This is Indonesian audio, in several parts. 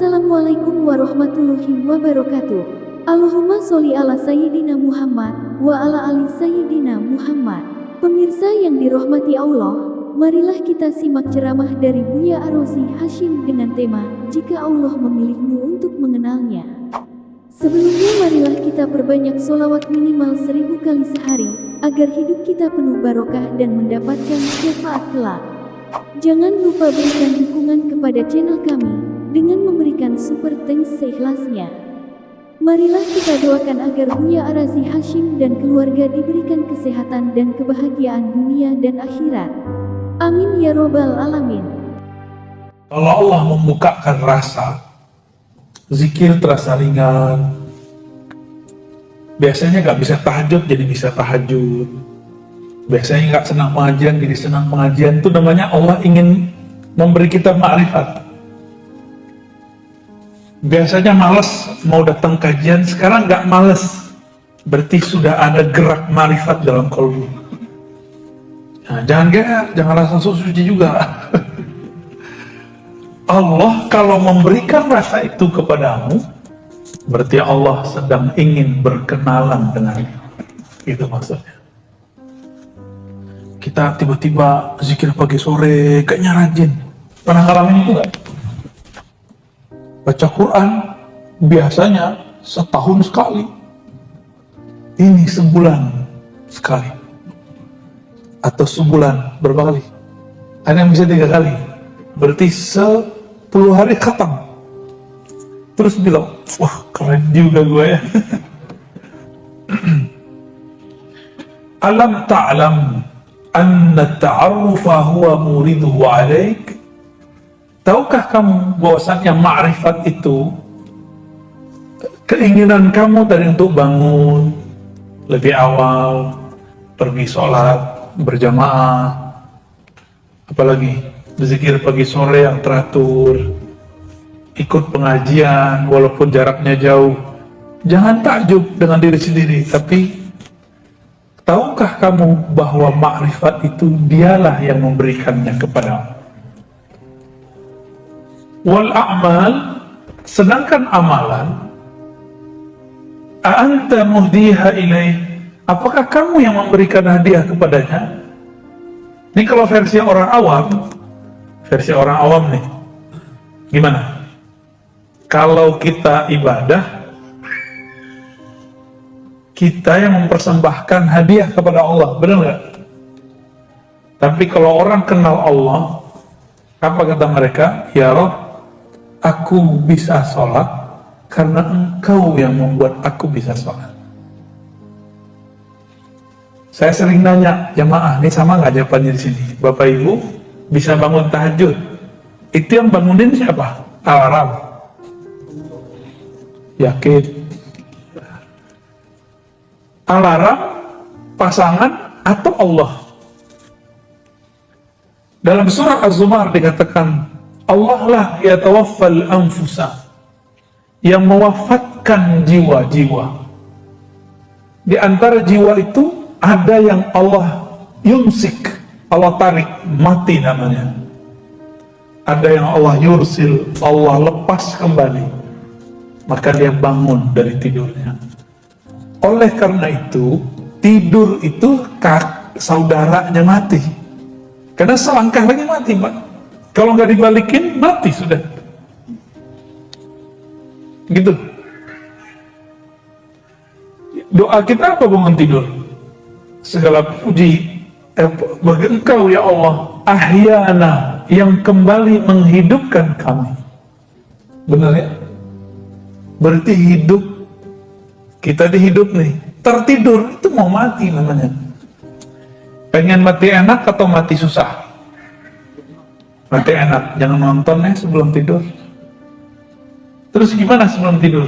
Assalamualaikum warahmatullahi wabarakatuh. Allahumma sholli ala Sayyidina Muhammad wa ala ali Sayyidina Muhammad. Pemirsa yang dirahmati Allah, marilah kita simak ceramah dari Buya Arozi Hashim dengan tema Jika Allah Memilihmu untuk Mengenalnya. Sebelumnya marilah kita perbanyak sholawat minimal 1000 kali sehari, agar hidup kita penuh barokah dan mendapatkan syafaat kelak. Jangan lupa berikan dukungan kepada channel kami dengan memberikan super thanks seikhlasnya. Marilah kita doakan agar Buya Arozi Hashim dan keluarga diberikan kesehatan dan kebahagiaan dunia dan akhirat. Amin ya robbal alamin. Kalau Allah membukakan rasa, zikir terasa ringan. Biasanya gak bisa tahajud jadi bisa tahajud. Biasanya gak senang pengajian jadi senang pengajian. Itu namanya Allah ingin memberi kita ma'rifat. Biasanya malas mau datang kajian, sekarang gak malas. Berarti sudah ada gerak ma'rifat dalam kalbu. Nah, jangan GR, jangan rasa suci juga. Allah kalau memberikan rasa itu kepadamu, berarti Allah sedang ingin berkenalan denganmu. Itu maksudnya. Kita tiba-tiba zikir pagi sore, kayaknya rajin. Pernah ngalamin itu gak? Baca Quran biasanya setahun sekali. Ini sebulan sekali. Atau sebulan berapa kali? Ada yang bisa 3 kali. Berarti 10 hari khatam. Terus bilang, wah keren juga gue ya. Alam ta'lam anna ta'arufa huwa muriduhu alaik. Tahukah kamu bahwasannya ma'rifat itu keinginan kamu dari untuk bangun lebih awal, pergi sholat berjamaah, apalagi berzikir pagi sore yang teratur, ikut pengajian walaupun jaraknya jauh. Jangan takjub dengan diri sendiri, tapi tahukah kamu bahwa makrifat itu dialah yang memberikannya kepadamu. Wal a'mal, sedangkan amalan, a'anta muhdiha ilaih, apakah kamu yang memberikan hadiah kepadanya? Ini kalau versi orang awam nih, gimana? Kalau kita ibadah, kita yang mempersembahkan hadiah kepada Allah, benar nggak? Tapi kalau orang kenal Allah, apa kata mereka? Ya Rabb, aku bisa sholat karena Engkau yang membuat aku bisa sholat. Saya sering nanya jamaah, ini sama nggak jawabannya di sini? Bapak Ibu bisa bangun tahajud, itu yang bangunin siapa? Alarm. Yakin? Alarm, pasangan, atau Allah? Dalam surah Az-Zumar dikatakan, Allah lah yatawaffal anfusa, yang mewafatkan jiwa-jiwa. Di antara jiwa itu ada yang Allah yumsik, Allah tarik, mati namanya. Ada yang Allah yursil, Allah lepas kembali, maka dia bangun dari tidurnya. Oleh karena itu, tidur itu saudaranya mati. Karena selangkah lagi mati, Pak. Kalau nggak dibalikin, mati sudah. Gitu. Doa kita apa bangun tidur? Segala puji bagi Engkau ya Allah, ahyana, yang kembali menghidupkan kami. Benar ya? Berarti hidup, kita dihidup nih. Tertidur itu mau mati namanya. Pengen mati enak atau mati susah? Mati enak, jangan nonton ya sebelum tidur. Terus gimana sebelum tidur?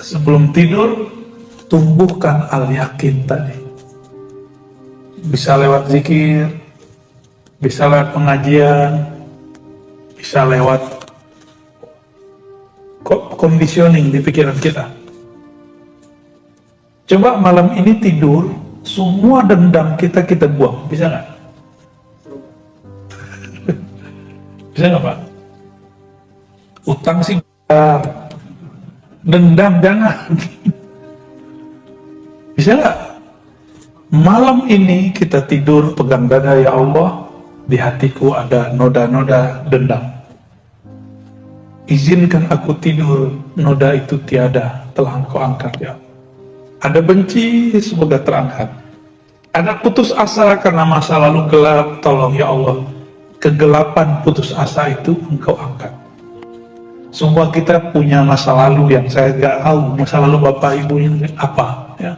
Sebelum tidur, tumbuhkan al-yakin tadi. Bisa lewat zikir, bisa lewat pengajian, bisa lewat conditioning di pikiran kita. Coba malam ini tidur, semua dendam kita buang, bisa nggak? Bisa nggak Pak? Utang sih bayar, dendam jangan. Bisa nggak? Malam ini kita tidur pegang dada, ya Allah, di hatiku ada noda-noda dendam. Izinkan aku tidur, noda itu tiada, telah Engkau angkat, ya. Ada benci, semoga terangkat. Ada putus asa karena masa lalu gelap, tolong ya Allah, kegelapan putus asa itu Engkau angkat. Semua kita punya masa lalu yang saya nggak tahu, masa lalu Bapak Ibu ini apa, ya.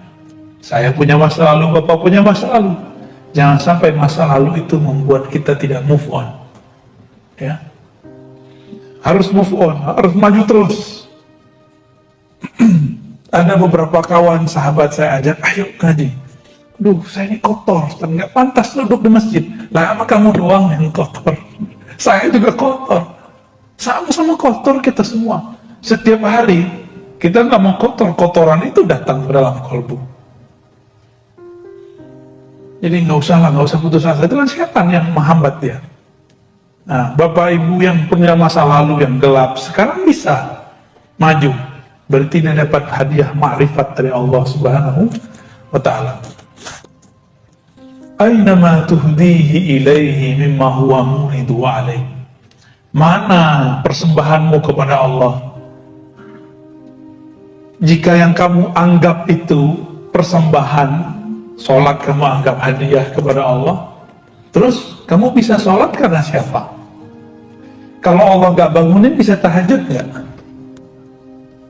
Saya punya masa lalu, Bapak punya masa lalu. Jangan sampai masa lalu itu membuat kita tidak move on, ya. Harus move on, harus maju terus. Ada beberapa kawan sahabat saya ajak, ayo ngaji. Duh, saya ini kotor, nggak pantas duduk di masjid. Lah, sama kamu doang yang kotor. Saya juga kotor. Sama-sama kotor kita semua. Setiap hari kita nggak mau kotor, kotoran itu datang ke dalam kolbu. Jadi nggak usah putus asa. Itu kan setan yang menghambat dia. Nah, Bapak Ibu yang punya masa lalu yang gelap, sekarang bisa maju. Berarti dia dapat hadiah ma'rifat dari Allah Subhanahu wa Ta'ala. Aynama tuhdihi ilaihi mimma huwa muridu alaih. Mana persembahanmu kepada Allah? Jika yang kamu anggap itu persembahan, sholat kamu anggap hadiah kepada Allah, terus kamu bisa sholat karena siapa? Kalau Allah gak bangunin, bisa tahajud gak?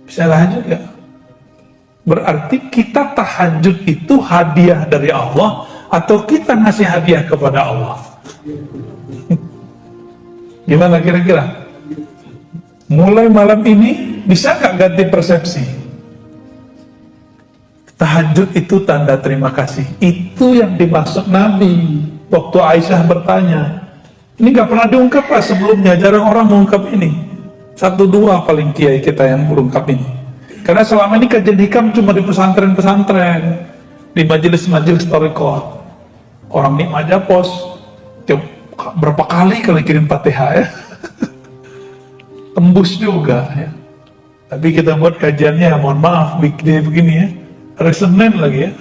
Bisa tahajud gak? Berarti kita tahajud itu hadiah dari Allah, atau kita ngasih hadiah kepada Allah? Gimana kira-kira? Mulai malam ini bisa gak ganti persepsi? Tahajud itu tanda terima kasih. Itu yang dimaksud Nabi waktu Aisyah bertanya. Ini gak pernah diungkap Pak sebelumnya, jarang orang mengungkap ini. 1-2 paling kiai kita yang mengungkap ini. Karena selama ini kajian hikam cuma di pesantren-pesantren, di majelis-majelis thariqah. Orang di Majapos berapa kali kirim Fatihah, ya. Tembus juga, ya. Tapi kita buat kajiannya, mohon maaf begini ya, hari Senin lagi, ya.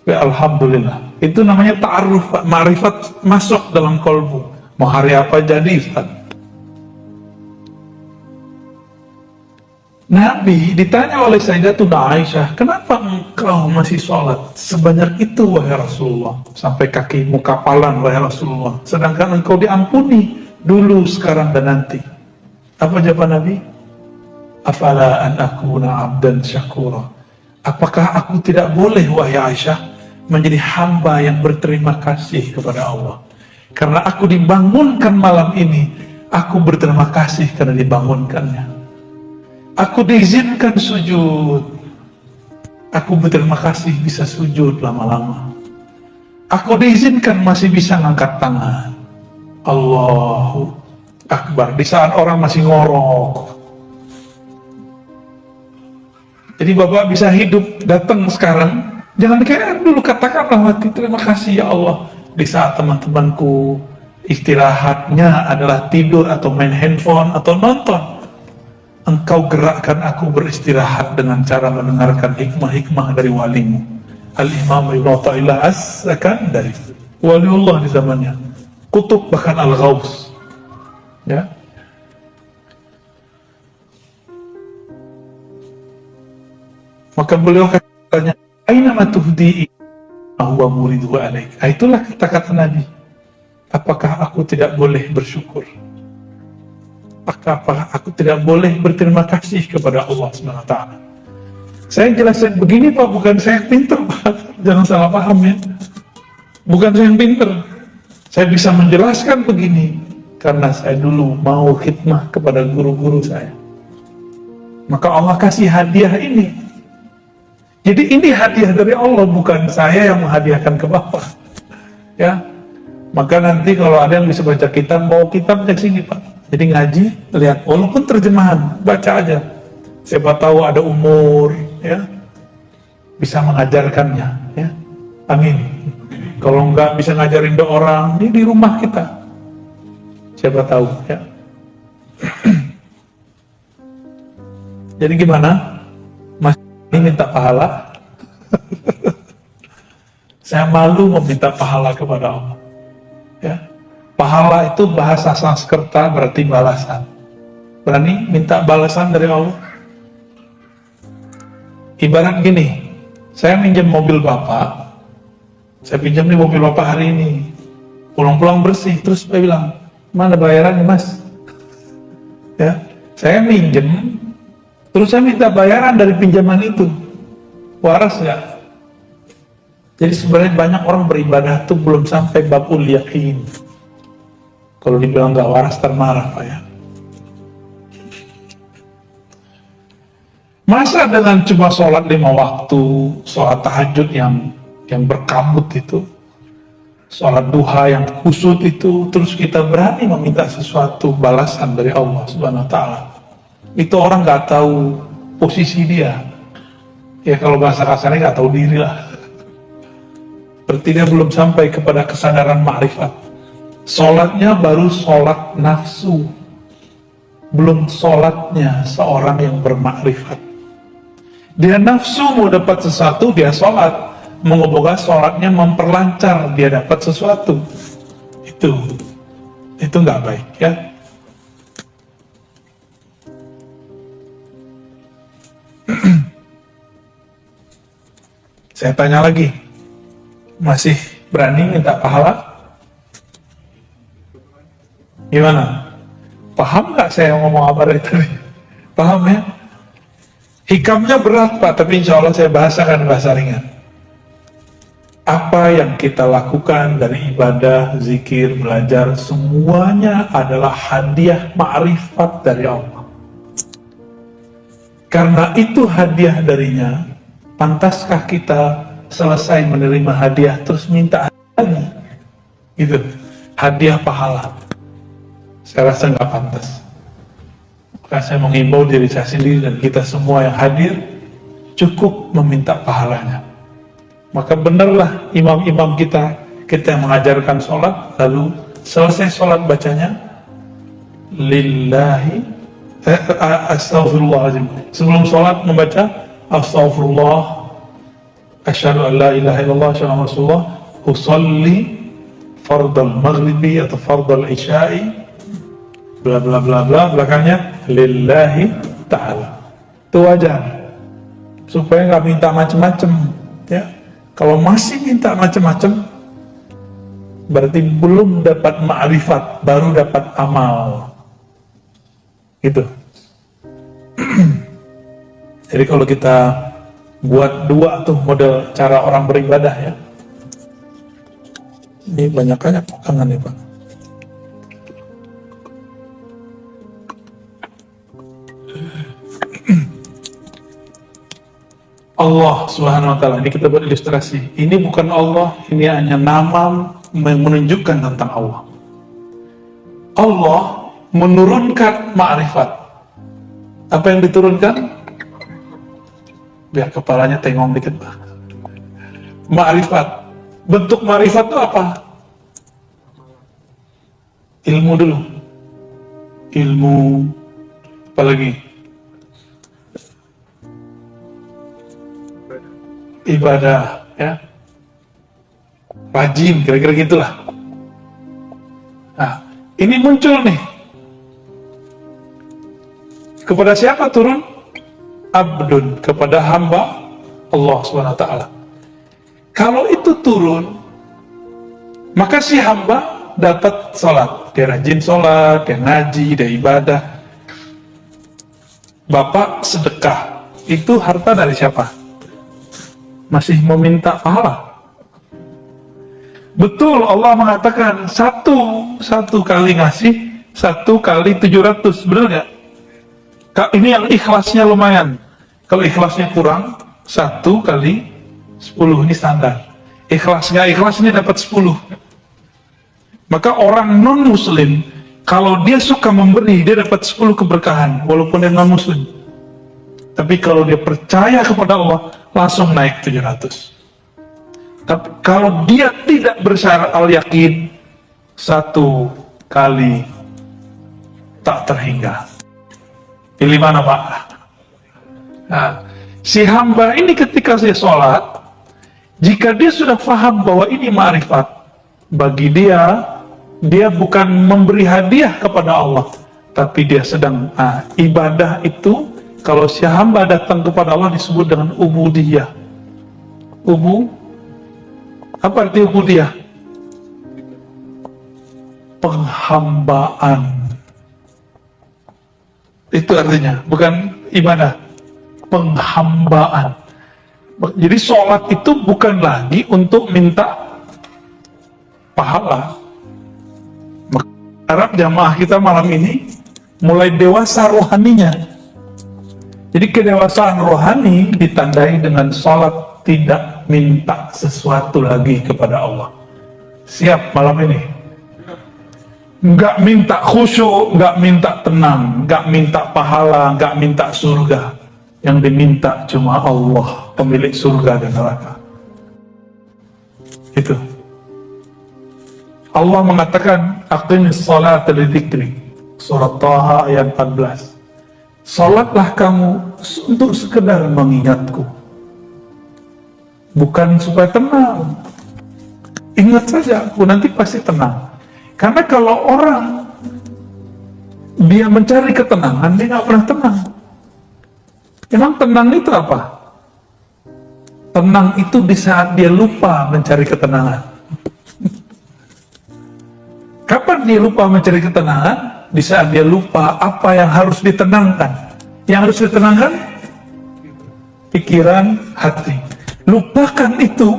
Ya, alhamdulillah. Itu namanya ta'aruf, Pak. Ma'rifat masuk dalam kolbu. Mau hari apa jadi, Ustaz? Nabi ditanya oleh Sayyidatuna Aisyah, kenapa engkau masih sholat sebanyak itu, wahai Rasulullah? Sampai kakimu kapalan, wahai Rasulullah. Sedangkan engkau diampuni dulu, sekarang, dan nanti. Apa jawaban Nabi? Afala an akuna abdan syakura. Apakah aku tidak boleh, wahai Aisyah, menjadi hamba yang berterima kasih kepada Allah? Karena aku dibangunkan malam ini, aku berterima kasih karena dibangunkannya. Aku diizinkan sujud, aku berterima kasih bisa sujud lama-lama. Aku diizinkan masih bisa ngangkat tangan. Allahu Akbar di saat orang masih ngorok. Jadi Bapak bisa hidup, datang sekarang, jangan kayak dulu, katakanlah hati terima kasih ya Allah. Di saat teman-temanku istirahatnya adalah tidur atau main handphone atau nonton, Engkau gerakkan aku beristirahat dengan cara mendengarkan hikmah-hikmah dari walimu. Al-Imam Ibn Athaillah As-Sakandari, waliullah di zamannya, kutub bahkan Al-Ghaus, ya. Maka beliau katanya, aina ma tuhdi huwa muridu alaik. Itulah kata-kata Nabi. Apakah aku tidak boleh bersyukur? Apakah aku tidak boleh berterima kasih kepada Allah SWT? Saya jelasin begini Pak, bukan saya yang pinter Pak, jangan salah paham ya. Bukan saya yang pinter, saya bisa menjelaskan begini karena saya dulu mau khidmah kepada guru-guru saya. Maka Allah kasih hadiah ini. Jadi ini hadiah dari Allah, bukan saya yang menghadiahkan ke Bapak, ya. Maka nanti kalau ada yang bisa baca kitab, bawa kitabnya ke sini Pak. Jadi ngaji, lihat, walaupun terjemahan, baca aja. Siapa tahu ada umur, ya, bisa mengajarkannya, ya. Amin. Kalau enggak bisa ngajarin orang, ini di rumah kita. Siapa tahu, ya. Jadi gimana? Mas ini minta pahala? Saya malu meminta pahala kepada Allah. Ya. Pahala itu bahasa Sanskerta berarti balasan. Berani minta balasan dari Allah? Ibarat gini, saya minjem mobil Bapak, saya pinjam nih mobil Bapak hari ini, pulang-pulang bersih, terus saya bilang, mana bayarannya Mas? Ya, saya minjem, terus saya minta bayaran dari pinjaman itu, waras nggak? Jadi sebenarnya banyak orang beribadah tuh belum sampai babul yakin. Kalau dibilang nggak waras termarah Pak ya. Masa dengan cuma sholat 5 waktu, sholat tahajud yang berkabut itu, sholat duha yang kusut itu, terus kita berani meminta sesuatu balasan dari Allah Subhanahu Wa Taala. Itu orang nggak tahu posisi dia. Ya kalau bahasa kasarnya nggak tahu diri lah. Berarti dia belum sampai kepada kesadaran ma'rifat. Sholatnya baru sholat nafsu, belum sholatnya seorang yang bermakrifat. Dia nafsu mau dapat sesuatu, dia sholat. Moga-moga sholatnya memperlancar dia dapat sesuatu. Itu nggak baik ya. Saya tanya lagi, masih berani minta pahala? Gimana? Paham nggak saya ngomong apa dari tadi? Paham ya? Hikamnya berat Pak, tapi insya Allah saya bahasakan bahasa ringan. Apa yang kita lakukan dari ibadah, zikir, belajar, semuanya adalah hadiah ma'rifat dari Allah. Karena itu hadiah darinya, pantaskah kita selesai menerima hadiah terus minta lagi? Gitu, hadiah pahala. Saya rasa nggak pantas. Maka saya mengimbau diri saya sendiri dan kita semua yang hadir, cukup meminta pahalanya. Maka benarlah imam-imam kita yang mengajarkan sholat, lalu selesai sholat bacanya, lillahi, astaghfirullahaladzim. Sebelum sholat membaca, astaghfirullah, asyhadu an la ilaha illallah, asyhadu anna rasulullah, usalli fardal maghribi atau fardal isya'i, bla bla bla bla, belakangnya lillahi ta'ala. Itu wajar supaya nggak minta macem-macem ya. Kalau masih minta macem-macem berarti belum dapat ma'rifat, baru dapat amal gitu. Jadi kalau kita buat dua tuh model cara orang beribadah ya. Ini banyakannya kangen nih Pak. Allah Subhanahu Wa Taala, ini kita buat ilustrasi. Ini bukan Allah, ini hanya nama menunjukkan tentang Allah. Allah menurunkan ma'rifat. Apa yang diturunkan? Biar kepalanya tengong dikit Pak. Ma'rifat. Bentuk ma'rifat itu apa? Ilmu dulu. Ilmu, apa lagi? Ibadah, ya, rajin, kira-kira gitulah. Nah, ini muncul nih. Kepada siapa turun? Abdun, kepada hamba Allah SWT. Kalau itu turun, maka si hamba dapat sholat. Dia rajin sholat, dia ngaji, dia ibadah. Bapak sedekah, itu harta dari siapa? Masih meminta pahala. Betul, Allah mengatakan satu kali ngasih, 1 kali 700, benar nggak? Ini yang ikhlasnya lumayan. Kalau ikhlasnya kurang, 1 kali 10, ini standar. Ikhlas nggak ikhlas ini dapat 10. Maka orang non muslim, kalau dia suka memberi, dia dapat 10 keberkahan, walaupun dia non muslim. Tapi kalau dia percaya kepada Allah, langsung naik 700. Tapi kalau dia tidak bersyarat al-yakin, 1 kali tak terhingga. Pilih mana Pak? Nah, si hamba ini ketika dia sholat, jika dia sudah paham bahwa ini ma'rifat, bagi dia bukan memberi hadiah kepada Allah, tapi dia sedang ibadah itu. Kalau si hamba datang kepada Allah disebut dengan ubudiyah. Apa arti ubudiyah? Penghambaan. Itu artinya, bukan ibadah. Penghambaan. Jadi sholat itu bukan lagi untuk minta pahala. Harap jamaah kita malam ini mulai dewasa rohaninya. Jadi kedewasaan rohani ditandai dengan sholat tidak minta sesuatu lagi kepada Allah. Siap malam ini? Nggak minta khusyuk, nggak minta tenang, nggak minta pahala, nggak minta surga. Yang diminta cuma Allah, pemilik surga dan neraka. Itu. Allah mengatakan, aqimis salata li dzikri. Surat Taha ayat 14. Salatlah kamu untuk sekedar mengingatku. Bukan supaya tenang. Ingat saja, aku nanti pasti tenang. Karena kalau orang dia mencari ketenangan, dia nggak pernah tenang. Emang tenang itu apa? Tenang itu di saat dia lupa mencari ketenangan. Kapan dia lupa mencari ketenangan? Di saat dia lupa apa yang harus ditenangkan. Yang harus ditenangkan? Pikiran, hati. Lupakan itu,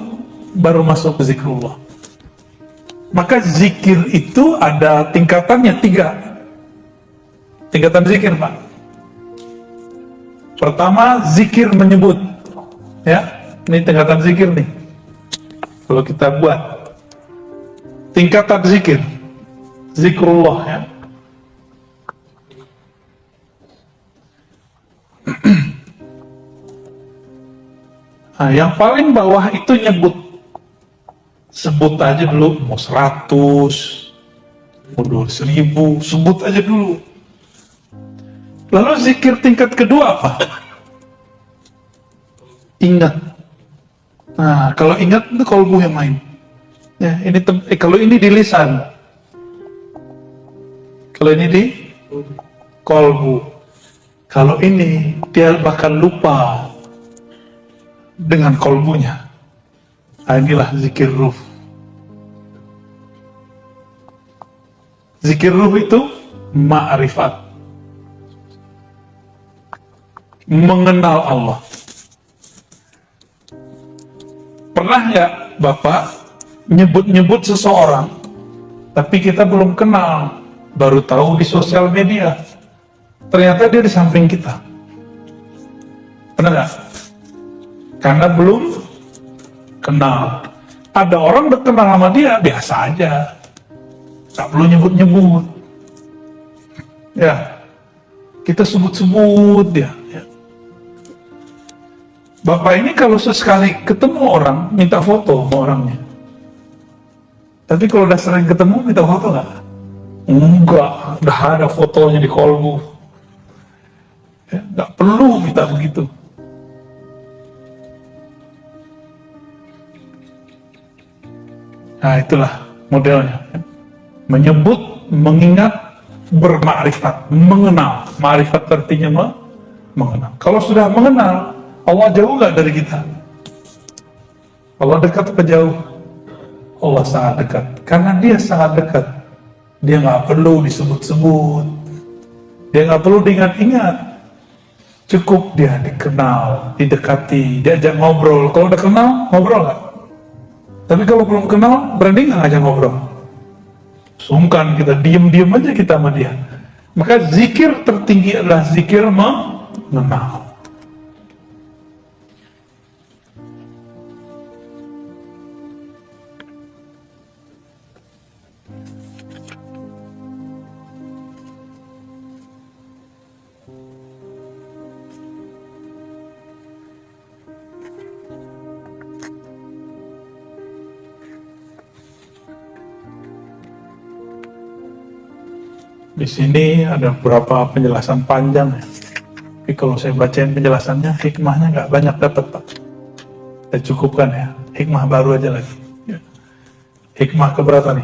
baru masuk ke zikrullah. Maka zikir itu ada tingkatannya 3. Tingkatan zikir, Pak. Pertama, zikir menyebut. Ya, ini tingkatan zikir nih. Kalau kita buat tingkatan zikir, zikrullah ya. Nah, yang paling bawah itu nyebut. Sebut aja dulu, mau 100, mau 2.000, sebut aja dulu. Lalu zikir tingkat kedua apa? Ingat. Nah, kalau ingat itu kolbu yang main. Ya, ini kalau ini di lisan. Kalau ini di kolbu. Kalau ini dia bahkan lupa dengan kolbunya. Nah, inilah zikir ruh. Zikir ruh itu ma'rifat. Mengenal Allah. Pernah nggak Bapak nyebut-nyebut seseorang, tapi kita belum kenal, baru tahu di sosial media. Ternyata dia di samping kita. Pernah nggak? Karena belum kenal. Ada orang udah kenal sama dia, biasa aja. Tak perlu nyebut-nyebut. Ya, kita sebut-sebut dia. Ya. Bapak ini kalau sesekali ketemu orang, minta foto sama orangnya. Tapi kalau udah sering ketemu, minta foto nggak? Enggak, udah ada fotonya di kolbu. Ya, nggak perlu minta begitu. Nah, itulah modelnya. Menyebut, mengingat, bermakrifat, mengenal. Makrifat artinya mengenal. Kalau sudah mengenal, Allah jauh nggak dari kita? Allah dekat atau jauh? Allah sangat dekat. Karena dia sangat dekat, dia nggak perlu disebut-sebut, dia nggak perlu diingat-ingat. Cukup dia dikenal, didekati, diajak ngobrol. Kalau udah kenal, ngobrol nggak? Tapi kalau belum kenal, berani nggak ngajak ngobrol? Sungkan kita, diem-diem aja kita sama dia. Maka zikir tertinggi adalah zikir mengenal. Di sini ada beberapa penjelasan panjang ya. Tapi kalau saya bacain penjelasannya, hikmahnya nggak banyak dapat, Pak. Kita cukupkan ya, hikmah baru aja lagi. Ya. Hikmah keberapa nih?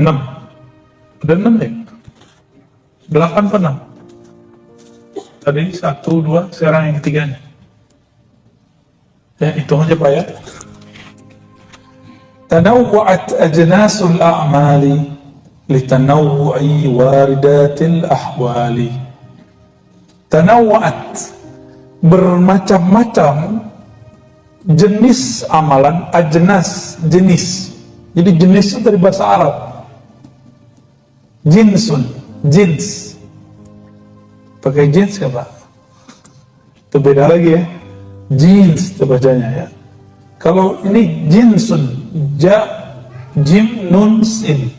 6. Udah 6 ya? 8 per 6. Tadi 1, 2, sekarang yang ketiganya. Ya, hitung aja Pak ya. Tanawwa'at ajnasul a'mali litanawwu'i waridatil ahwali. Tanawwa'at, bermacam-macam jenis amalan, ajnas, jenis. Jadi jenis itu dari bahasa Arab. Jinsun, jins. Pakai jeans ya Pak? Itu beda lagi ya. Jeans itu bacanya ya. Kalau ini jinsun, jim nun sin,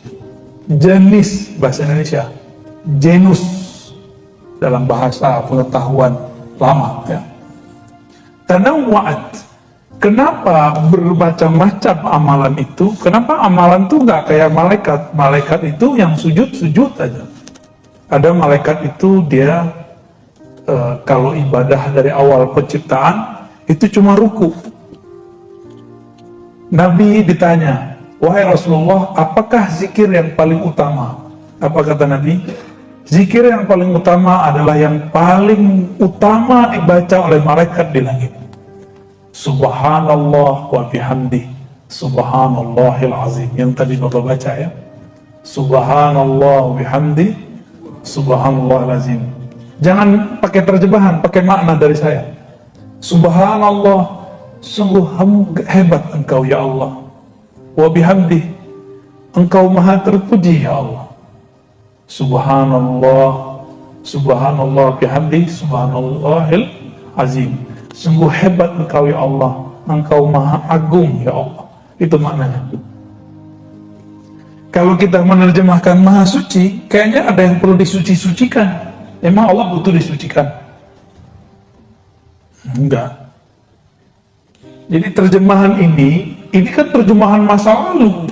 jenis bahasa Indonesia, genus dalam bahasa pengetahuan lama ya. Tanawwa'at, kenapa bermacam-macam amalan itu? Kenapa amalan itu nggak kayak malaikat? Malaikat itu yang sujud aja. Ada malaikat itu dia kalau ibadah dari awal penciptaan itu cuma ruku. Nabi ditanya, wahai Rasulullah, apakah zikir yang paling utama? Apa kata Nabi? Zikir yang paling utama adalah yang paling utama dibaca oleh malaikat di langit. Subhanallah wa bihamdi, subhanallahil azim. Yang tadi Bapak baca ya. Subhanallah wa bihamdi, subhanallahil azim. Jangan pakai terjemahan, pakai makna dari saya. Subhanallah, sungguh hebat engkau ya Allah. Wa bihamdi, engkau maha terpuji ya Allah. Subhanallah, subhanallah bihamdi, subhanallahil azim. Sungguh hebat engkau ya Allah, engkau maha agung ya Allah. Itu maknanya. Kalau kita menerjemahkan maha suci, kayaknya ada yang perlu disuci-sucikan. Emang Allah butuh disucikan? Enggak. Jadi terjemahan ini kan terjemahan masa lalu.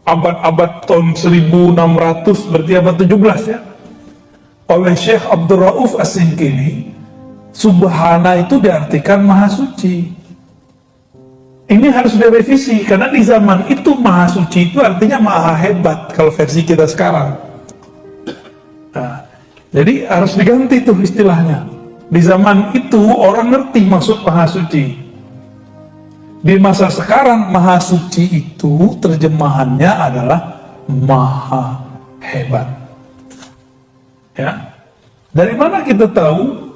Abad-abad tahun 1600, berarti abad 17 ya. Oleh Syekh Abdul Rauf As-Sinkili, Subhana itu diartikan maha suci. Ini harus direvisi, karena di zaman itu maha suci itu artinya maha hebat, kalau versi kita sekarang. Nah, jadi harus diganti tuh istilahnya. Di zaman itu orang ngerti maksud maha suci. Di masa sekarang maha suci itu terjemahannya adalah maha hebat. Ya. Dari mana kita tahu?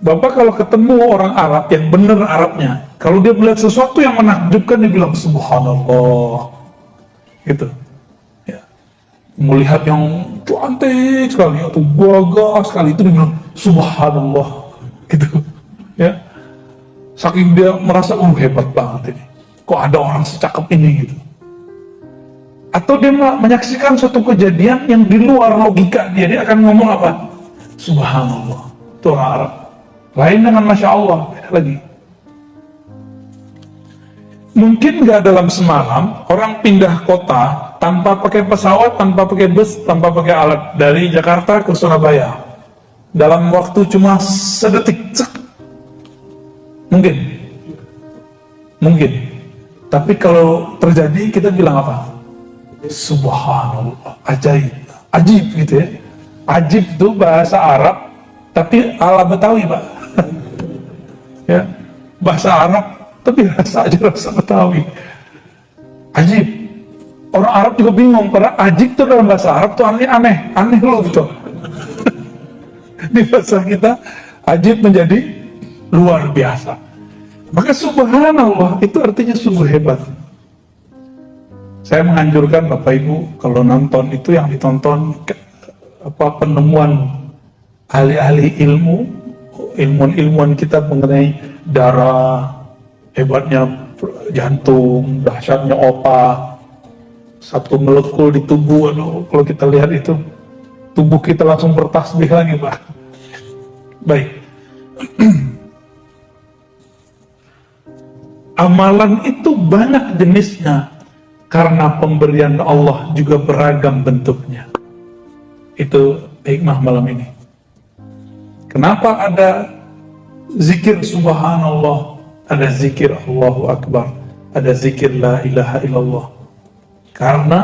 Bapak kalau ketemu orang Arab yang benar Arabnya, kalau dia melihat sesuatu yang menakjubkan, dia bilang subhanallah. Gitu. Ya. Melihat yang cantik sekali atau gagah sekali, itu dia bilang subhanallah. Gitu. Ya. Saking dia merasa hebat banget ini, kok ada orang secakep ini gitu. Atau dia menyaksikan suatu kejadian yang di luar logika dia akan ngomong apa? Subhanallah. Itu orang Arab. Lain dengan Masya Allah, beda lagi. Mungkin nggak dalam semalam orang pindah kota tanpa pakai pesawat, tanpa pakai bus, tanpa pakai alat dari Jakarta ke Surabaya dalam waktu cuma sedetik. Mungkin. Tapi kalau terjadi kita bilang apa? Subhanallah, ajaib, ajib gitu ya. Ajib itu bahasa Arab, tapi ala Betawi Pak. Ya, bahasa Arab, tapi rasa Betawi. Ajib. Orang Arab juga bingung, karena ajib itu dalam bahasa Arab tuh aneh loh gitu. Di bahasa kita, ajib menjadi luar biasa. Maka subhanallah itu artinya sungguh hebat. Saya menganjurkan Bapak Ibu kalau nonton itu yang ditonton penemuan ahli-ahli ilmuwan kita mengenai darah, hebatnya jantung, dahsyatnya otak, satu molekul di tubuh. Aduh, kalau kita lihat itu tubuh kita langsung bertasbih lagi Pak. Baik. Amalan itu banyak jenisnya karena pemberian Allah juga beragam bentuknya. Itu hikmah malam ini. Kenapa ada zikir subhanallah, ada zikir Allahu Akbar, ada zikir la ilaha illallah? Karena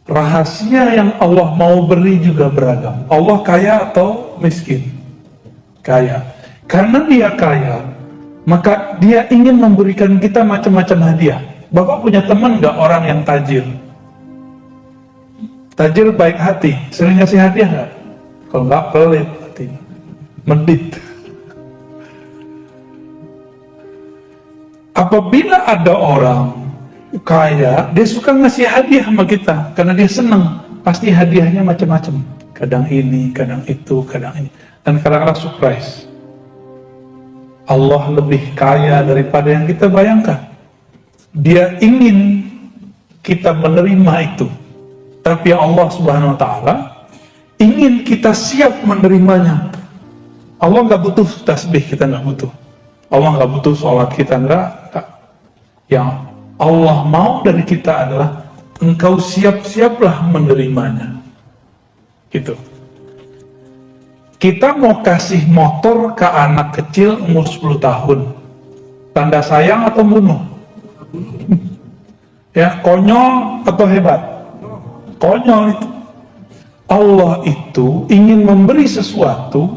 rahasia yang Allah mau beri juga beragam. Allah kaya atau miskin? Kaya. Karena dia kaya, maka dia ingin memberikan kita macam-macam hadiah. Bapak punya teman nggak orang yang tajir? Tajir baik hati, sering ngasih hadiah nggak? Kalau nggak pelit hatinya, medit. Apabila ada orang kaya, dia suka ngasih hadiah sama kita karena dia senang. Pasti hadiahnya macam-macam. Kadang ini, kadang itu, kadang ini, dan kadang-kadang surprise. Allah lebih kaya daripada yang kita bayangkan. Dia ingin kita menerima itu. Tapi Allah Subhanahu wa Ta'ala ingin kita siap menerimanya. Allah nggak butuh tasbih, kita nggak butuh. Allah nggak butuh sholat, kita nggak. Yang Allah mau dari kita adalah engkau siap-siaplah menerimanya. Gitu. Kita mau kasih motor ke anak kecil umur 10 tahun. Tanda sayang atau bunuh? Ya, konyol atau hebat? Konyol itu. Allah itu ingin memberi sesuatu,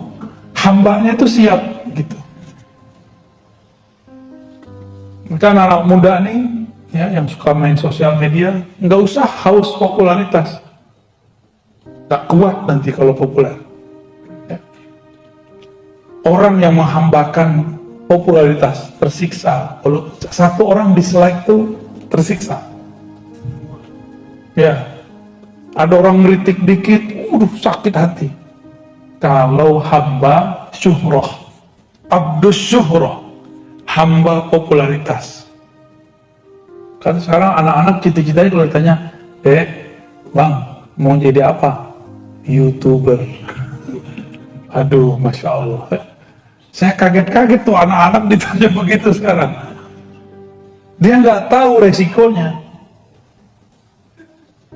hambanya itu siap gitu. Maka anak muda nih, ya, yang suka main sosial media, nggak usah haus popularitas. Tak kuat nanti kalau populer. Ya. Orang yang menghambakan popularitas tersiksa. Kalau satu orang dislike itu tersiksa. Ya. Ada orang ngeritik dikit, sakit hati. Kalau hamba syuhrah, abdus syuhrah, hamba popularitas. Kan sekarang anak-anak cita-citanya kalau ditanya, bang, mau jadi apa? YouTuber. Aduh, Masya Allah. Saya kaget-kaget tuh anak-anak ditanya begitu sekarang. Dia nggak tahu resikonya.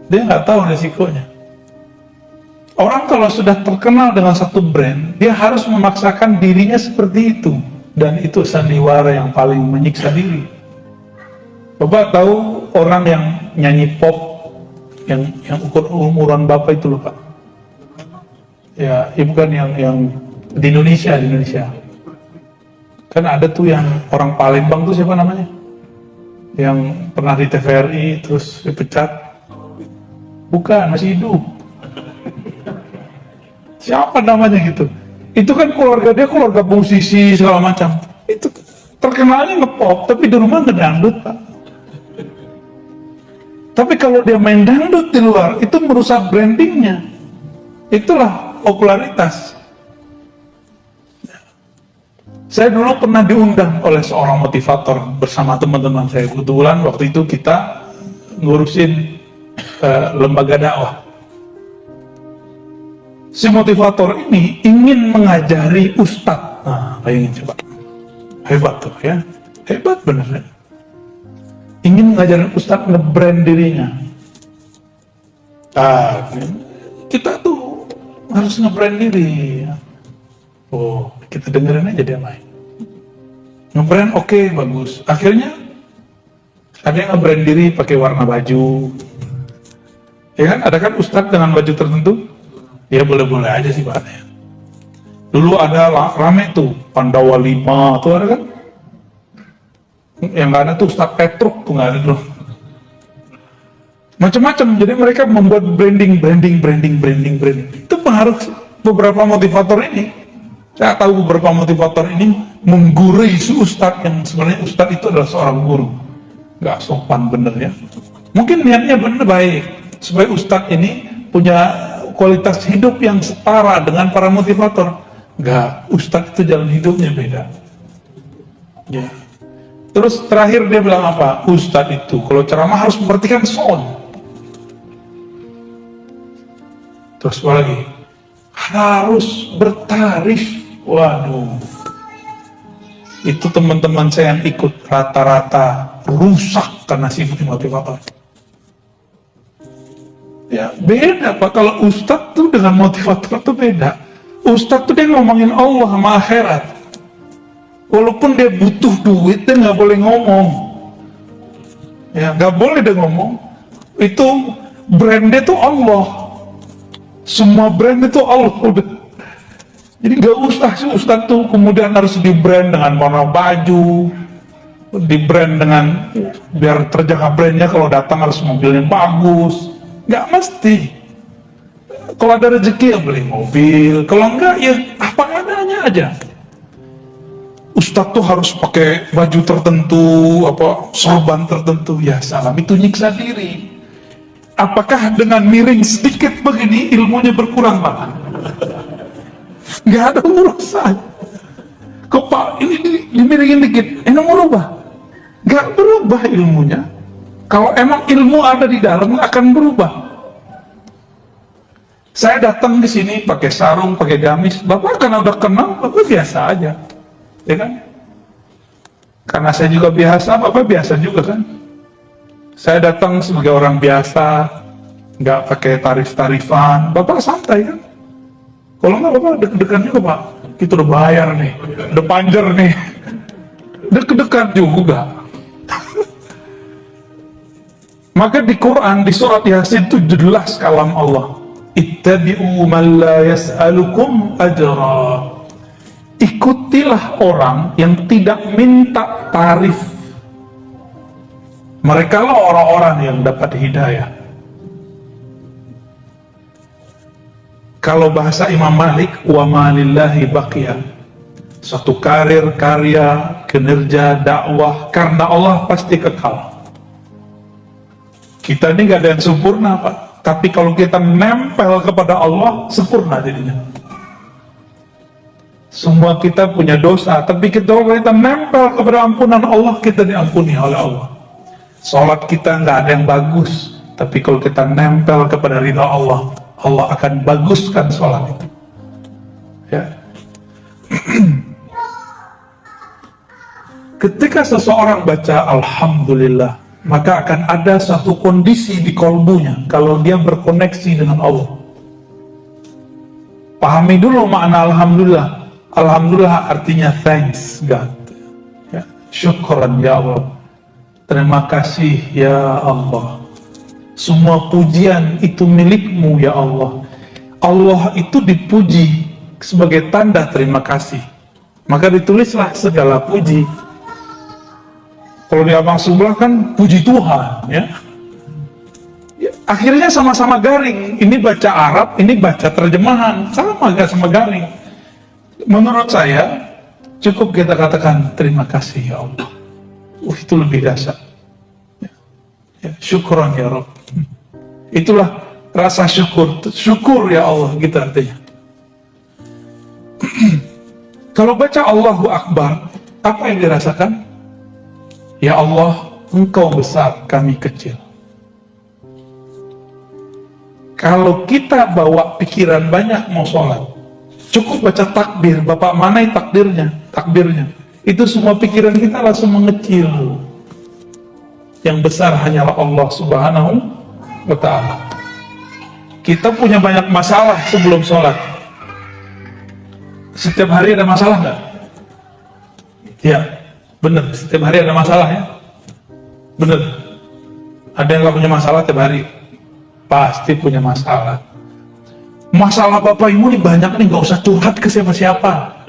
Dia nggak tahu resikonya. Orang kalau sudah terkenal dengan satu brand, dia harus memaksakan dirinya seperti itu. Dan itu sandiwara yang paling menyiksa diri. Bapak tahu orang yang nyanyi pop, yang umuran Bapak itu loh Pak. Ya, bukan yang di Indonesia. Kan ada tuh yang orang Palembang tuh siapa namanya? Yang pernah di TVRI terus dipecat. Bukan, masih hidup. Siapa namanya gitu? Itu kan keluarga dia keluarga musisi segala macam. Itu terkenalnya ngepop, tapi di rumah ngedangdut Pak. Tapi kalau dia main dangdut di luar, itu merusak brandingnya. Itulah popularitas. Saya dulu pernah diundang oleh seorang motivator bersama teman-teman saya. Kebetulan waktu itu kita ngurusin lembaga dakwah. Si motivator ini ingin mengajari ustadz. Nah, bayangin coba. Hebat tuh ya. Hebat bener ya. Ingin mengajarin ustadz nge-brand dirinya. Kita tuh harus nge-brand diri. Oh, kita dengerin aja dia main. Nge-brand oke, bagus. Akhirnya ada yang nge-brand diri pakai warna baju. Ya kan, ada kan ustadz dengan baju tertentu? Ya boleh-boleh aja sih Pak. Dulu ada rame tuh, Pandawa 5 tuh ada kan? Yang nggak ada tuh Ustadz Petruk tuh nggak ada dulu. Macam-macam, jadi mereka membuat branding. Itu pengaruh beberapa motivator ini. Saya tahu beberapa motivator ini menggurui si Ustadz yang sebenarnya Ustadz itu adalah seorang guru. Nggak sopan bener ya. Mungkin niatnya bener baik, supaya Ustadz ini punya kualitas hidup yang setara dengan para motivator. Nggak, Ustadz itu jalan hidupnya beda. Ya. Terus terakhir dia bilang apa? Ustadz itu kalau ceramah harus memperhatikan sound. Terus apa lagi? Harus bertarif. Waduh. Itu teman-teman saya yang ikut rata-rata rusak karena sibuk motivator. Ya, beda Pak. Kalau ustadz tuh dengan motivator tuh beda. Ustadz tuh dia ngomongin Allah sama akhirat. Walaupun dia butuh duit, dia nggak boleh ngomong. Ya, nggak boleh dia ngomong. Itu brandnya tuh Allah. Semua brand itu Allah udah. Jadi nggak usah sih ustadz tuh kemudian harus di brand dengan warna baju, di brand dengan biar terjaga brandnya, kalau datang harus mobilnya bagus. Nggak mesti. Kalau ada rezeki ya beli mobil, kalau enggak ya apa adanya aja. Ustadz tuh harus pakai baju tertentu, apa sorban tertentu, ya salam, itu nyiksa diri. Apakah dengan miring sedikit begini ilmunya berkurang Pak? Nggak ada urusan. Kok Pak ini dimiringin dikit, ini merubah? Nggak berubah ilmunya. Kalau emang ilmu ada di dalam akan berubah. Saya datang di sini pakai sarung, pakai gamis, Bapak karena udah kenal, Bapak biasa aja, ya kan? Karena saya juga biasa, Bapak biasa juga kan? Saya datang sebagai orang biasa, nggak pakai tarif-tarifan, Bapak santai kan? Kalau nggak Bapak deg-degan juga Pak, kita udah bayar nih, udah panjer nih, deg-degan juga. Maka di Quran, di surat Yasin itu jelas kalam Allah. Ittabi'u man la yas'alukum ajra. Ikutilah orang yang tidak minta tarif. Mereka lah orang-orang yang dapat hidayah. Kalau bahasa Imam Malik, wa ma lillahi baqiya. Suatu karir, karya, kinerja, dakwah karena Allah pasti kekal. Kita ini gak ada yang sempurna Pak, tapi kalau kita nempel kepada Allah, sempurna jadinya. Semua kita punya dosa, tapi kalau kita nempel kepada ampunan Allah, kita diampuni oleh Allah. Salat kita gak ada yang bagus, tapi kalau kita nempel kepada ridha Allah, Allah akan baguskan salat itu. Ya. Ketika seseorang baca Alhamdulillah, maka akan ada satu kondisi di kolbunya kalau dia berkoneksi dengan Allah. Pahami dulu makna Alhamdulillah. Alhamdulillah artinya thanks God, ya. Syukran ya Allah, terima kasih ya Allah, semua pujian itu milikmu ya Allah. Allah itu dipuji sebagai tanda terima kasih, maka ditulislah segala puji. Kalau di abang sebelah kan puji Tuhan, ya. Ya, akhirnya sama-sama garing. Ini baca Arab, ini baca terjemahan, sama gak sama garing. Menurut saya cukup kita katakan terima kasih ya Allah. Itu lebih dasar. Ya. Ya, syukran ya Rabb. Itulah rasa syukur. Syukur ya Allah, gitu artinya. Kalau baca Allahu Akbar, apa yang dirasakan? Ya Allah, Engkau besar, kami kecil. Kalau kita bawa pikiran banyak mau sholat, cukup baca takbir. Bapak manai takbirnya. Itu semua pikiran kita langsung mengecil. Yang besar hanyalah Allah Subhanahu wa ta'ala. Kita punya banyak masalah sebelum sholat. Setiap hari ada masalah nggak? Ya. Bener, setiap hari ada masalah ya. Bener. Ada yang gak punya masalah tiap hari? Pasti punya masalah. Masalah Bapak Ibu ini banyak nih, gak usah curhat ke siapa-siapa.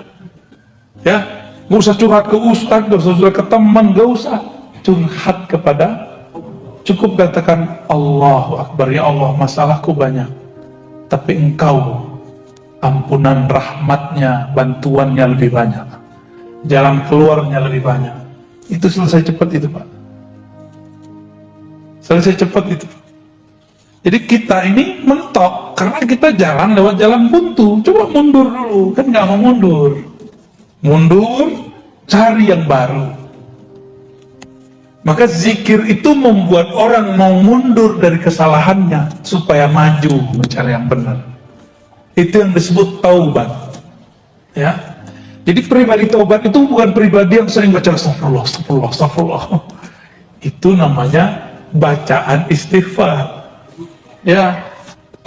Ya, gak usah curhat ke ustadz, gak usah curhat ke teman, gak usah curhat kepada. Cukup katakan Allahu Akbar, ya Allah masalahku banyak, tapi Engkau ampunan rahmatnya, bantuannya lebih banyak, jalan keluarnya lebih banyak. Itu selesai cepat itu Pak, selesai cepat itu. Jadi kita ini mentok karena kita jalan lewat jalan buntu. Coba mundur dulu, kan nggak mau mundur. Mundur, cari yang baru. Maka zikir itu membuat orang mau mundur dari kesalahannya supaya maju mencari yang benar. Itu yang disebut taubat. Ya. Jadi pribadi taubat itu bukan pribadi yang sering baca astagfirullah, astagfirullah, astagfirullah. Itu namanya bacaan istighfar. Ya,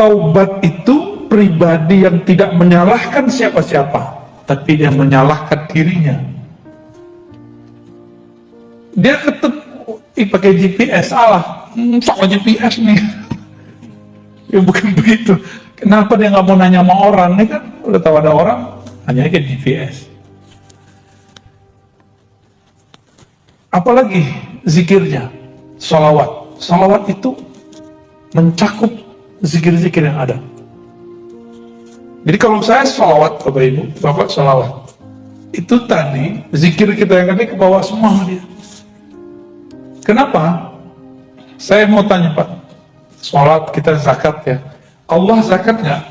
Taubat itu pribadi yang tidak menyalahkan siapa-siapa, tapi dia menyalahkan dirinya. Dia ketemu pakai GPS, salah, salah GPS nih. Ya bukan begitu. Kenapa dia nggak mau nanya sama orang? Ini kan udah tahu ada orang, hanya ke GPS. Apalagi zikirnya, sholawat. Sholawat itu mencakup zikir-zikir yang ada. Jadi kalau saya sholawat, Bapak Ibu, Bapak sholawat, itu tadi zikir kita yang tadi ke bawah semua dia. Kenapa? Saya mau tanya Pak, sholat kita zakat ya, Allah zakat nggak?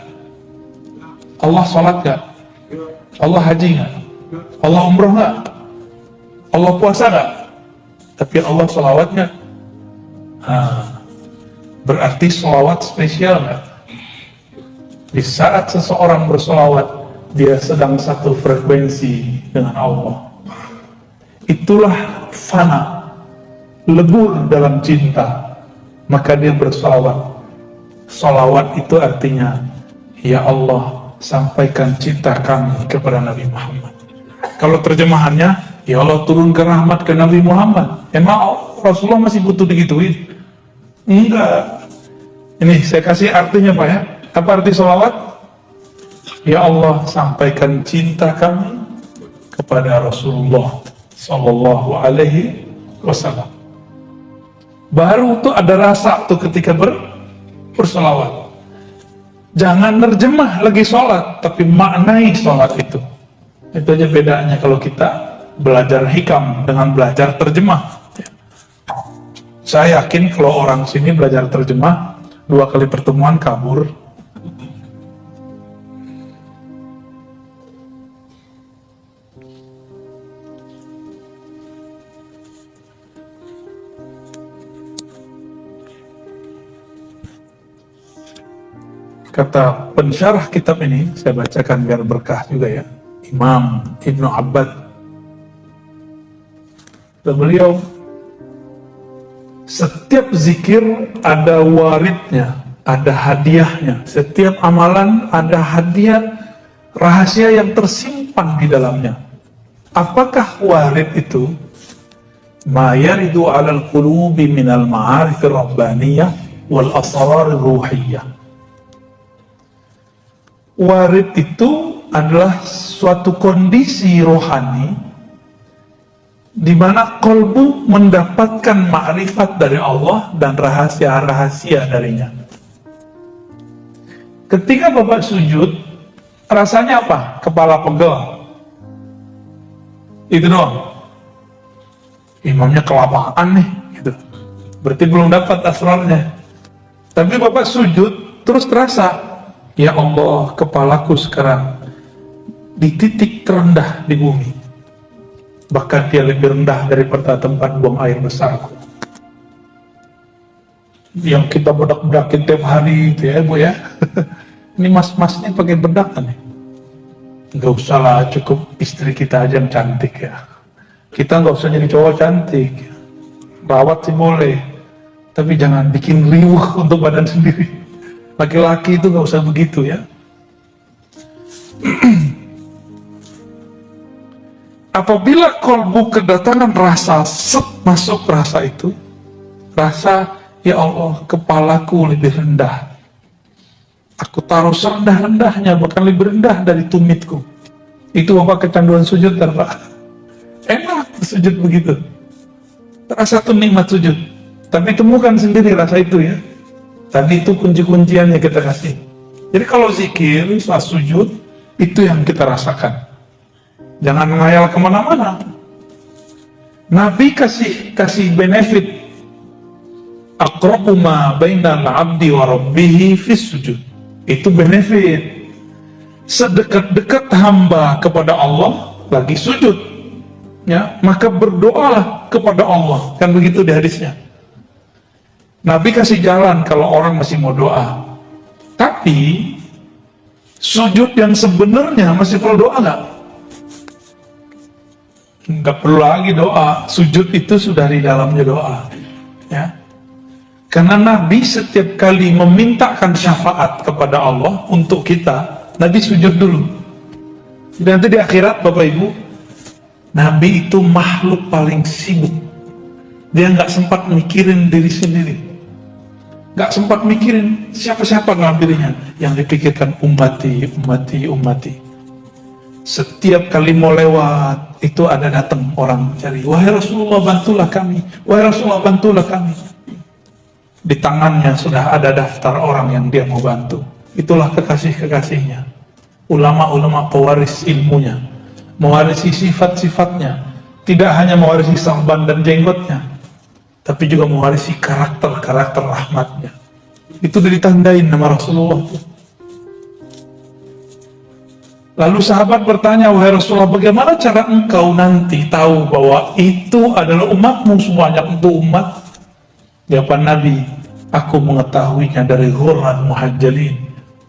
Allah sholat nggak? Allah haji nggak? Allah umroh nggak? Allah puasa nggak? Tapi Allah sholawatnya, berarti sholawat spesial nggak? Di saat seseorang bersolawat, dia sedang satu frekuensi dengan Allah. Itulah fana, lebur dalam cinta, maka dia bersolawat. Solawat itu artinya, ya Allah, sampaikan cinta kami kepada Nabi Muhammad. Kalau terjemahannya, ya Allah turunkan rahmat ke Nabi Muhammad. Emang Rasulullah masih butuh digituin? Enggak. Ini saya kasih artinya Pak ya. Apa arti sholawat? Ya Allah, sampaikan cinta kami kepada Rasulullah Sallallahu Alaihi Wasallam. Baru tuh ada rasa tuh ketika bersolawat. Jangan nerjemah lagi sholat, tapi maknai sholat itu. Itu aja bedanya kalau kita belajar hikam dengan belajar terjemah. Saya yakin kalau orang sini belajar terjemah, 2 kali pertemuan kabur. Kata pensyarah kitab ini, saya bacakan biar berkah juga ya, Imam Ibnu Abbad. Dan beliau, setiap zikir ada waridnya, ada hadiahnya. Setiap amalan ada hadiah rahasia yang tersimpan di dalamnya. Apakah warid itu? Ma yaridu 'alal qulubi minal ma'arif ar-rabbaniyah wal asrar ruhiyah. Warid itu adalah suatu kondisi rohani di mana kolbu mendapatkan makrifat dari Allah dan rahasia-rahasia darinya. Ketika Bapak sujud, rasanya apa? Kepala pegel. Itu doang. Imamnya kelamaan nih, gitu. Berarti belum dapat asrarnya. Tapi Bapak sujud, terus terasa, ya Allah, kepalaku sekarang di titik terendah di bumi. Bahkan dia lebih rendah daripada tempat buang air besarku. Yang kita bedak-bedakin tiap hari itu ya Bu ya. Ini mas-mas ini pakai bedak kan ya? Nggak usah lah, cukup istri kita aja yang cantik ya. Kita nggak usah jadi cowok cantik. Rawat sih boleh, tapi jangan bikin riuh untuk badan sendiri. Laki-laki itu nggak usah begitu ya. Apabila kolbu kedatangan rasa, masuk rasa itu, rasa, ya Allah, kepalaku lebih rendah. Aku taruh serendah-rendahnya, bahkan lebih rendah dari tumitku. Itu Bapak kecanduan sujud, Pak. Enak sujud begitu. Rasa itu nikmat sujud. Tapi temukan sendiri rasa itu ya. Tadi itu kunci-kunciannya kita kasih. Jadi kalau zikir, pas sujud, itu yang kita rasakan. Jangan ngayal kemana-mana. Nabi kasih benefit. Aqrabu ma bainal abdi wa rabbihi fis sujud. Itu benefit. Sedekat-dekat hamba kepada Allah lagi sujud. Ya, maka berdoalah kepada Allah. Kan begitu di hadisnya. Nabi kasih jalan kalau orang masih mau doa. Tapi sujud yang sebenarnya masih perlu doa nggak? Nggak perlu lagi doa. Sujud itu sudah di dalamnya doa. Ya. Karena Nabi setiap kali memintakan syafaat kepada Allah untuk kita, Nabi sujud dulu. Dan nanti di akhirat Bapak Ibu, Nabi itu makhluk paling sibuk. Dia nggak sempat mikirin diri sendiri, nggak sempat mikirin siapa-siapa dalam dirinya. Yang dipikirkan ummati, ummati, ummati. Setiap kali mau lewat, itu ada datang orang cari, wahai Rasulullah bantulah kami, wahai Rasulullah bantulah kami. Di tangannya sudah ada daftar orang yang dia mau bantu. Itulah kekasih-kekasihnya, ulama-ulama pewaris ilmunya, mewarisi sifat-sifatnya. Tidak hanya mewarisi sarban dan jenggotnya, tapi juga mewarisi karakter-karakter rahmatnya. Itu udah ditandain nama Rasulullah. Lalu sahabat bertanya, wahai Rasulullah, bagaimana cara engkau nanti tahu bahwa itu adalah umatmu semuanya untuk umat? Jawaban Nabi, aku mengetahuinya dari ghurran muhajjalin,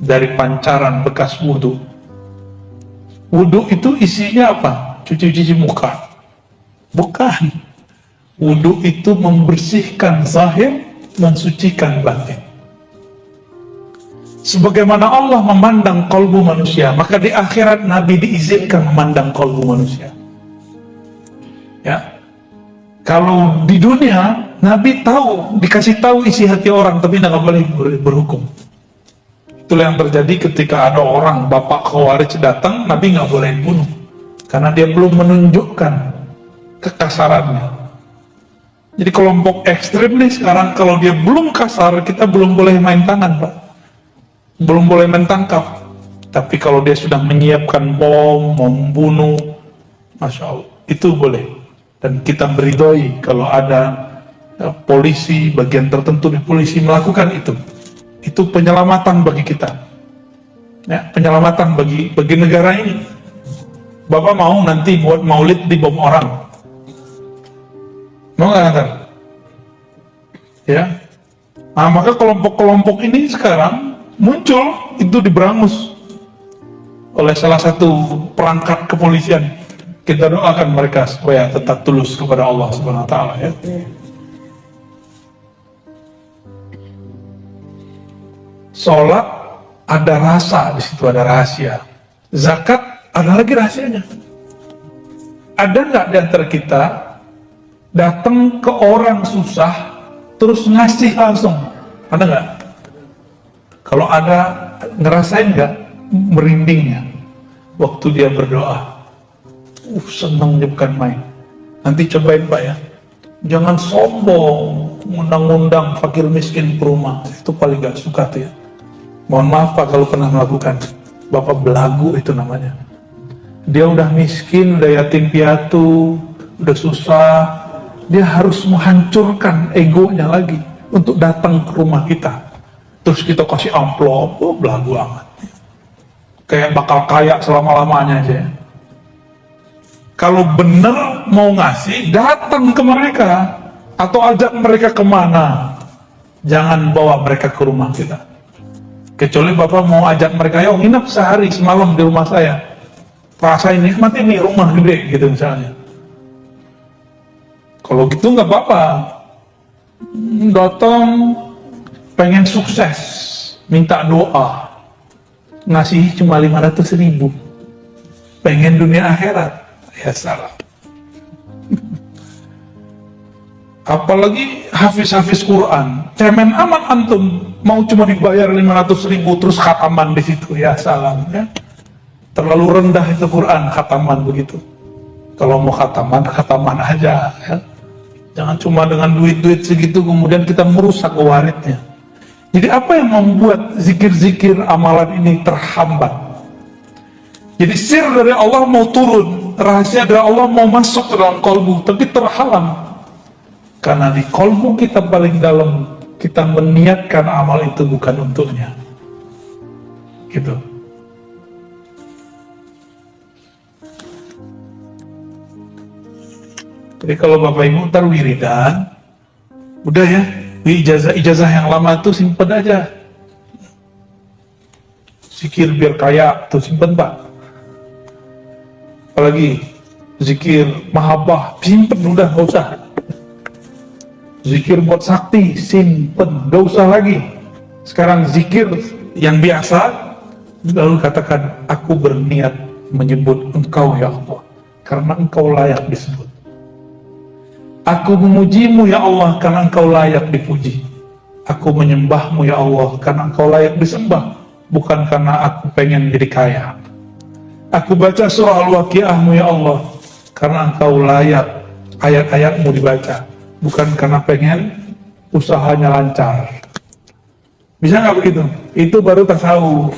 dari pancaran bekas wudhu. Wudhu itu isinya apa? Cuci-cuci muka? Bukan. Wudhu itu membersihkan zahir, mensucikan batin. Sebagaimana Allah memandang kalbu manusia, maka di akhirat Nabi diizinkan memandang kalbu manusia. Ya, kalau di dunia Nabi tahu, dikasih tahu isi hati orang, tapi nggak boleh berhukum. Itulah yang terjadi ketika ada orang bapak Khawarij datang, Nabi nggak boleh bunuh, karena dia belum menunjukkan kekasarannya. Jadi kelompok ekstrim nih sekarang, kalau dia belum kasar, kita belum boleh main tangan, Pak. Belum boleh mentangkap. Tapi kalau dia sudah menyiapkan bom, membunuh, Masya Allah, itu boleh. Dan kita beridoi kalau ada polisi, bagian tertentu di polisi melakukan itu. Itu penyelamatan bagi kita. Ya, penyelamatan bagi negara ini. Bapak mau nanti buat maulid di bom orang? Mau nggak nanti? Ya. Nah, maka kelompok-kelompok ini sekarang muncul, itu diberangus oleh salah satu perangkat kepolisian. Kita doakan mereka supaya tetap tulus kepada Allah Subhanahu wa taala, ya. Sholat ada rasa, di situ ada rahasia. Zakat ada lagi rahasianya. Ada nggak di antara kita datang ke orang susah terus ngasih langsung? Ada nggak? Kalau ada, ngerasain nggak merindingnya waktu dia berdoa? Senangnya bukan main. Nanti cobain Pak ya. Jangan sombong, ngundang-ngundang fakir miskin ke rumah. Itu paling gak suka tuh ya. Mohon maaf Pak kalau pernah melakukan. Bapak belagu itu namanya. Dia udah miskin, udah yatim piatu, udah susah. Dia harus menghancurkan egonya lagi untuk datang ke rumah kita. Terus kita kasih amplop, belagu amat. Kayak bakal kaya selama-lamanya aja. Kalau bener mau ngasih, datang ke mereka. Atau ajak mereka kemana. Jangan bawa mereka ke rumah kita. Kecuali Bapak mau ajak mereka, yuk nginep sehari semalam di rumah saya. Rasain nikmat ini rumah gede gitu misalnya. Kalau gitu nggak apa-apa. Datang pengen sukses, minta doa, ngasih cuma 500.000, pengen dunia akhirat, ya salah. Apalagi hafiz-hafiz Quran, cemen amat antum, mau cuma dibayar 500.000 terus khataman di situ, ya salam, ya. Terlalu rendah itu Quran, khataman begitu. Kalau mau khataman, khataman aja, ya. Jangan cuma dengan duit-duit segitu kemudian kita merusak waridnya. Jadi apa yang membuat zikir-zikir amalan ini terhambat? Jadi sir dari Allah mau turun, rahasia dari Allah mau masuk ke dalam kolbu, tapi terhalang. Karena di kolbu kita paling dalam, kita meniatkan amal itu bukan untuknya. Gitu. Jadi kalau Bapak Ibu ntar wiridan, udah ya, ijazah yang lama itu simpen aja. Zikir biar kaya tuh simpen Pak. Apalagi zikir mahabbah simpen, udah nggak usah. Zikir buat sakti, simpen, gak usah lagi. Sekarang zikir yang biasa, lalu katakan, aku berniat menyebut Engkau ya Allah, karena Engkau layak disebut. Aku memujimu ya Allah, karena Engkau layak dipuji. Aku menyembahmu ya Allah, karena Engkau layak disembah, bukan karena aku pengen jadi kaya. Aku baca surah Al-Waqiahmu ya Allah, karena Engkau layak ayat-ayatmu dibaca, bukan karena pengen usahanya lancar. Bisa nggak begitu? Itu baru tasawuf.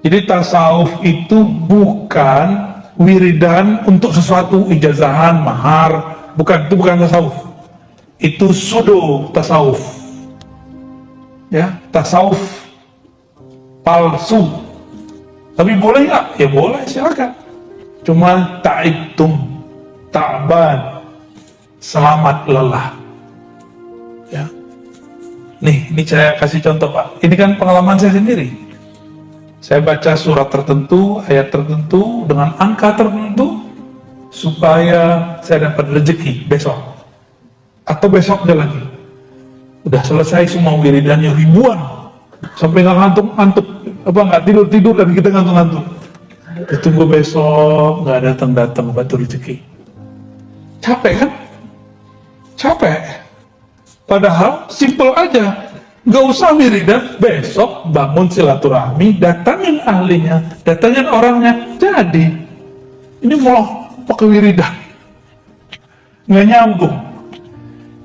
Jadi tasawuf itu bukan wiridan untuk sesuatu, ijazahan, mahar, bukan, itu bukan tasawuf. Itu pseudo tasawuf. Ya, tasawuf palsu. Tapi boleh nggak? Ya boleh, silakan. Cuma ta'ibtum, ta'ban, selamat lelah. Ya. Nih, ini saya kasih contoh Pak. Ini kan pengalaman saya sendiri. Saya baca surat tertentu, ayat tertentu, dengan angka tertentu, supaya saya dapat rezeki besok. Atau besoknya lagi. Udah selesai semua wiridannya ribuan. Sampai nggak ngantuk-ngantuk. Nggak tidur-tidur, dan kita ngantuk-ngantuk. Ditunggu besok, nggak datang-datang batu rezeki. Capek kan? Capek. Padahal simple aja, nggak usah wiridan, besok bangun silaturahmi, datangin ahlinya, datangin orangnya, jadi. Ini mau pakai wiridan, nggak nyambung.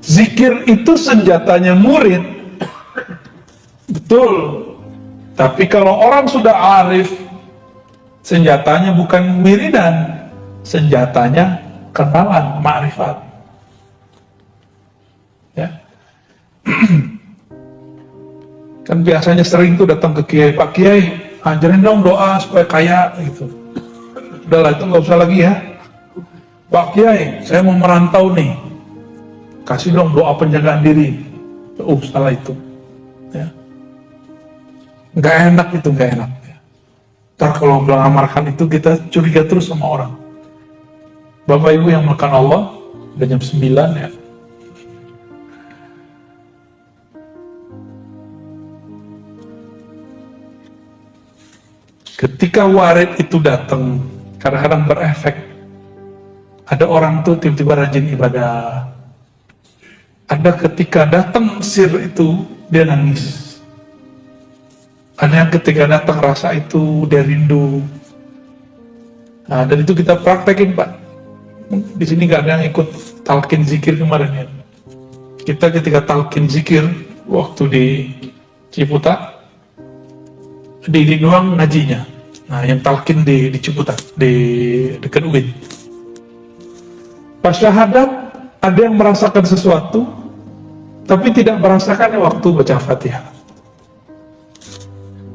Zikir itu senjatanya murid, betul. Tapi kalau orang sudah arif, senjatanya bukan wiridan, senjatanya kenalan, ma'rifat. Ya. Kan biasanya sering tuh datang ke kiai, Pak Kiai, ajarin dong doa supaya kaya gitu. Udahlah, itu nggak usah lagi ya. Pak Kiai, saya mau merantau nih, kasih dong doa penjagaan diri. Salah itu. Ya. Nggak enak itu, nggak enak. Ya. Ntar kalau mengamarkan itu kita curiga terus sama orang. Bapak Ibu yang makan Allah, udah jam 9 ya. Ketika warid itu datang, kadang-kadang berefek. Ada orang tuh tiba-tiba rajin ibadah. Ada ketika datang Mesir itu, dia nangis. Ada yang ketika datang rasa itu, dia rindu. Nah, dan itu kita praktekin Pak. Di sini nggak ada yang ikut talqin zikir kemarin ya. Kita ketika talqin zikir, waktu di Ciputat, di doang ngajinya. Nah, yang talqin di Ciputat, di dekat UIN. Pas syahadat, ada yang merasakan sesuatu, tapi tidak merasakannya waktu baca Fatihah.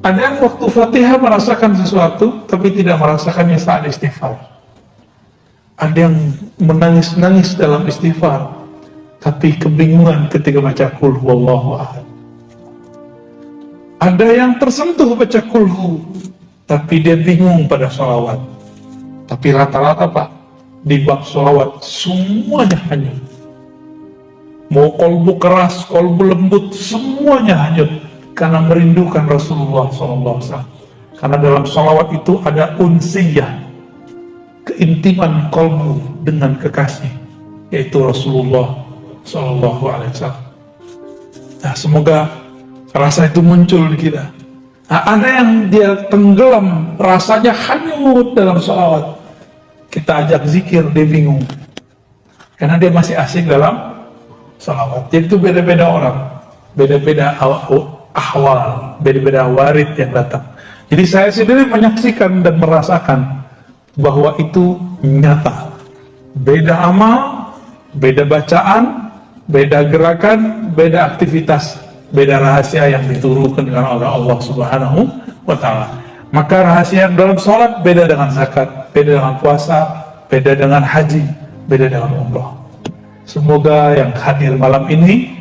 Ada yang waktu Fatihah merasakan sesuatu, tapi tidak merasakannya saat istighfar. Ada yang menangis-nangis dalam istighfar, tapi kebingungan ketika baca Qul Huwallahu Ahad. Ada yang tersentuh baca kulhu, tapi dia bingung pada sholawat. Tapi rata-rata Pak, di bab sholawat semuanya hanyut. Mau kolbu keras, kolbu lembut, semuanya hanyut. Karena merindukan Rasulullah SAW. Karena dalam sholawat itu ada unsiyah, keintiman kolbu dengan kekasih, yaitu Rasulullah SAW. Nah, semoga rasa itu muncul di kita. Nah, ada yang dia tenggelam, rasanya hanyut dalam sholawat. Kita ajak zikir, dia bingung. Karena dia masih asik dalam sholawat. Jadi itu beda-beda orang, beda-beda ahwal, beda-beda warid yang datang. Jadi saya sendiri menyaksikan dan merasakan bahwa itu nyata. Beda amal, beda bacaan, beda gerakan, beda aktivitas, beda rahasia yang diturunkan oleh Allah Subhanahu wa Ta'ala. Maka rahasia dalam sholat beda dengan zakat, beda dengan puasa, beda dengan haji, beda dengan umrah. Semoga yang hadir malam ini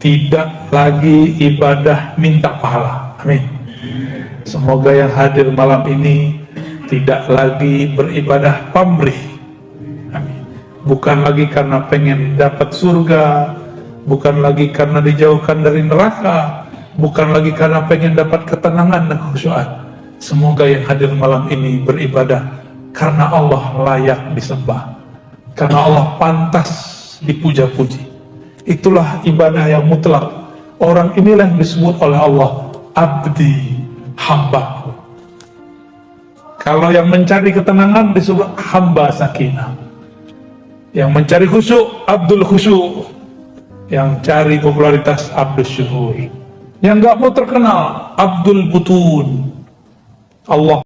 tidak lagi ibadah minta pahala. Amin. Semoga yang hadir malam ini tidak lagi beribadah pamrih. Amin. bukan lagi karena pengen dapat surga, bukan lagi karena dijauhkan dari neraka, bukan lagi karena pengen dapat ketenangan dan khusyuan. Semoga yang hadir malam ini beribadah karena Allah layak disembah, karena Allah pantas dipuja-puji. Itulah ibadah yang mutlak. Orang inilah yang disebut oleh Allah abdi, hambaku. Kalau yang mencari ketenangan disebut hamba sakinah, yang mencari khusyuk abdul khusyuk, yang cari popularitas abdul syuhur, yang gak mau terkenal abdul butun. Allah